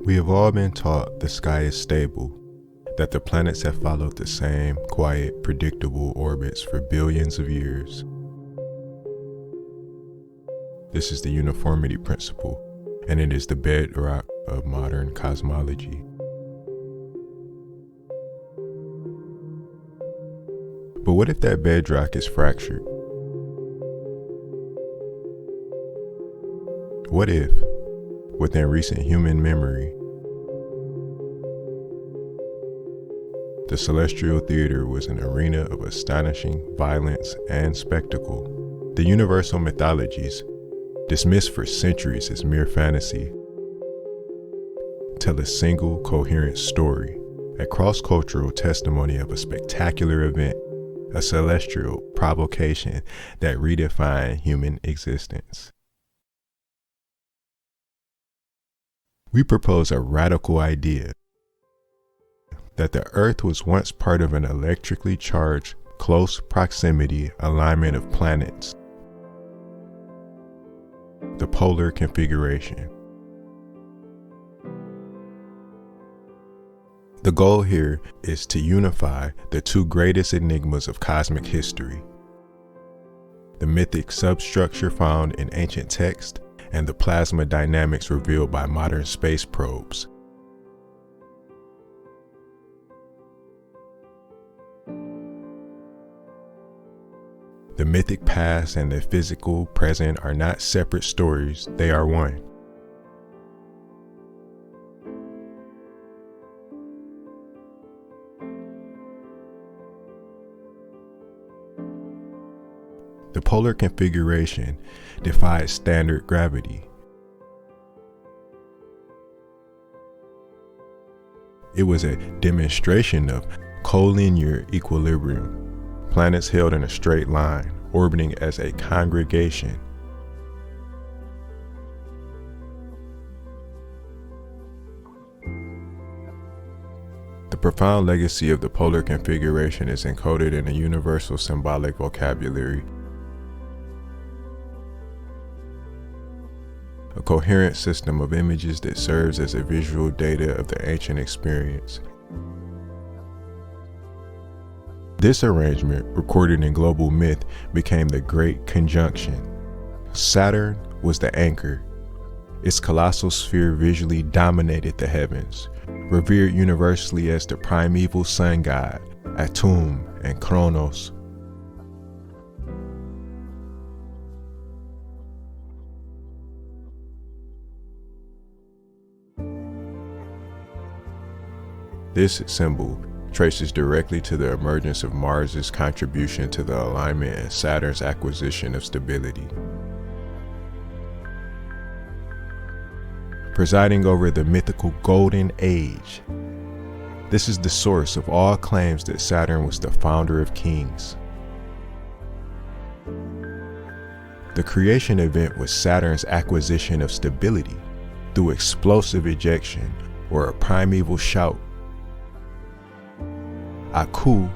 We have all been taught the sky is stable, that the planets have followed the same quiet, predictable orbits for billions of years. This is the uniformity principle, and it is the bedrock of modern cosmology. But what if that bedrock is fractured? What if, within recent human memory, the celestial theater was an arena of astonishing violence and spectacle? The universal mythologies, dismissed for centuries as mere fantasy, tell a single coherent story, a cross-cultural testimony of a spectacular event, a celestial provocation that redefined human existence. We propose a radical idea that the Earth was once part of an electrically charged, close proximity alignment of planets, the polar configuration. The goal here is to unify the two greatest enigmas of cosmic history: the mythic substructure found in ancient texts and the plasma dynamics revealed by modern space probes. The mythic past and the physical present are not separate stories, they are one. The polar configuration defies standard gravity. It was a demonstration of collinear equilibrium, planets held in a straight line, orbiting as a congregation. The profound legacy of the polar configuration is encoded in a universal symbolic vocabulary, a coherent system of images that serves as a visual data of the ancient experience. This arrangement, recorded in global myth, became the Great Conjunction. Saturn was the anchor. Its colossal sphere visually dominated the heavens, revered universally as the primeval sun god, Atum and Kronos. This symbol traces directly to the emergence of Mars's contribution to the alignment and Saturn's acquisition of stability. Presiding over the mythical Golden Age, this is the source of all claims that Saturn was the founder of kings. The creation event was Saturn's acquisition of stability through explosive ejection or a primeval shout. Aku,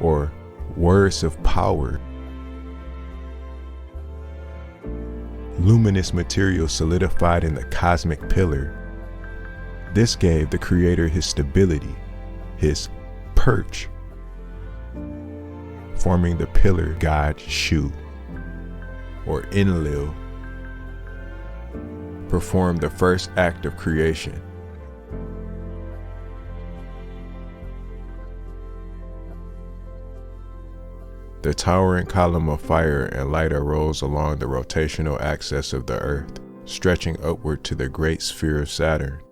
or words of power. Luminous material solidified in the cosmic pillar. This gave the creator his stability, his perch, forming the pillar god Shu, or Enlil, performed the first act of creation. The towering column of fire and light arose along the rotational axis of the Earth, stretching upward to the great sphere of Saturn.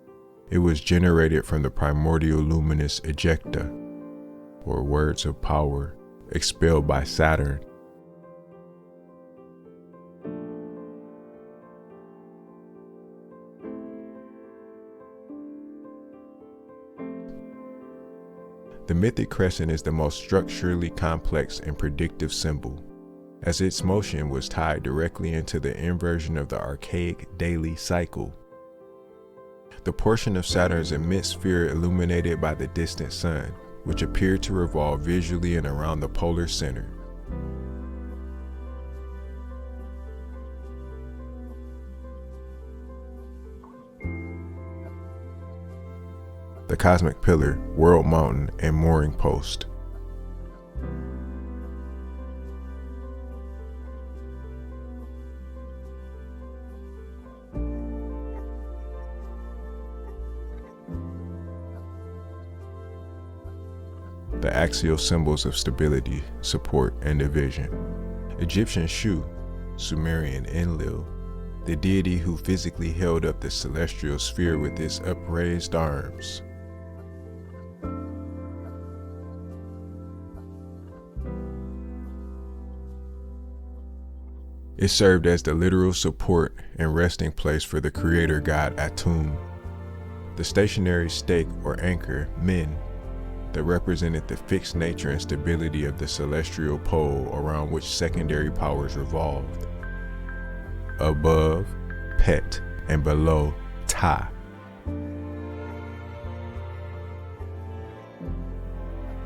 It was generated from the primordial luminous ejecta, or words of power, expelled by Saturn. The mythic crescent is the most structurally complex and predictive symbol, as its motion was tied directly into the inversion of the archaic daily cycle. The portion of Saturn's immense sphere illuminated by the distant sun, which appeared to revolve visually and around the polar center. cosmic pillar, world mountain, and mooring post. The axial symbols of stability, support, and division. Egyptian Shu, Sumerian Enlil, the deity who physically held up the celestial sphere with its upraised arms. It served as the literal support and resting place for the creator god Atum. The stationary stake or anchor, Min, that represented the fixed nature and stability of the celestial pole around which secondary powers revolved. Above, Pet, and below, Ta.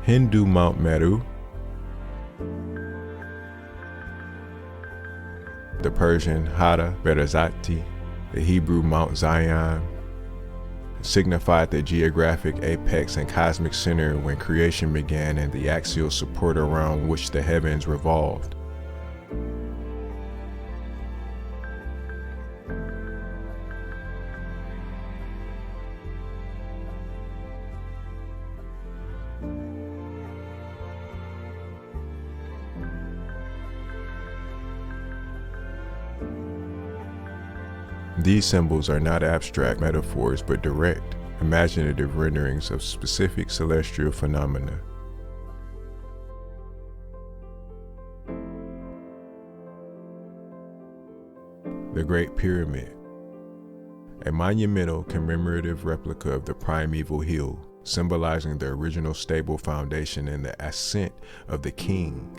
Hindu Mount Meru, the Persian Hara Berazati, the Hebrew Mount Zion, signified the geographic apex and cosmic center when creation began and the axial support around which the heavens revolved. These symbols are not abstract metaphors but direct, imaginative renderings of specific celestial phenomena. The Great Pyramid, a monumental commemorative replica of the primeval hill, symbolizing the original stable foundation and the ascent of the king.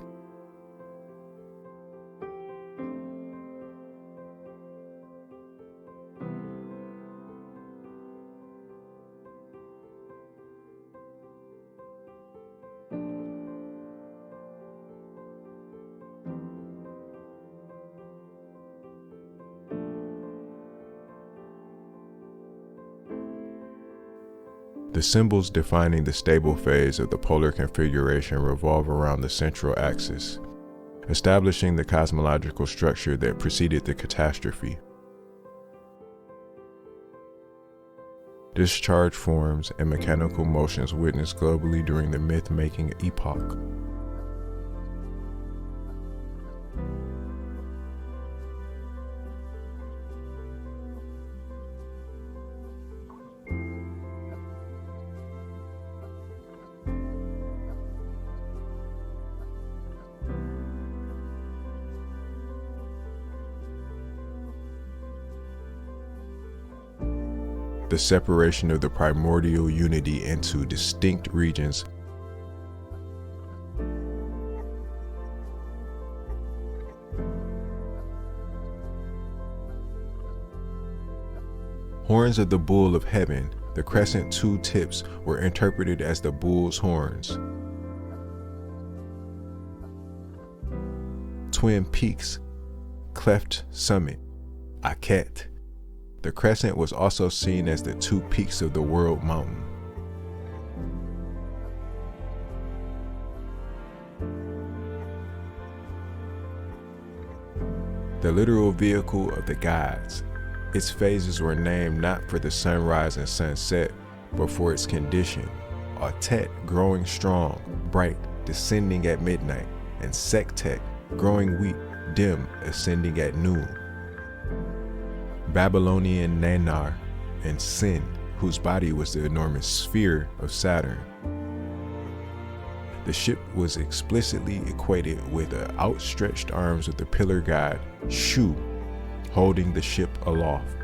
The symbols defining the stable phase of the polar configuration revolve around the central axis, establishing the cosmological structure that preceded the catastrophe. Discharge forms and mechanical motions witnessed globally during the myth-making epoch. The separation of the primordial unity into distinct regions. Horns of the bull of heaven, the crescent two tips were interpreted as the bull's horns. Twin peaks, cleft summit, Akhet. The crescent was also seen as the two peaks of the world mountain. The literal vehicle of the gods. Its phases were named not for the sunrise and sunset, but for its condition. Autet, growing strong, bright, descending at midnight, and Sektet, growing weak, dim, ascending at noon. Babylonian Nanar, and Sin, whose body was the enormous sphere of Saturn. The ship was explicitly equated with the outstretched arms of the pillar god, Shu, holding the ship aloft.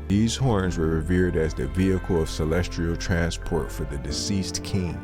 These horns were revered as the vehicle of celestial transport for the deceased king.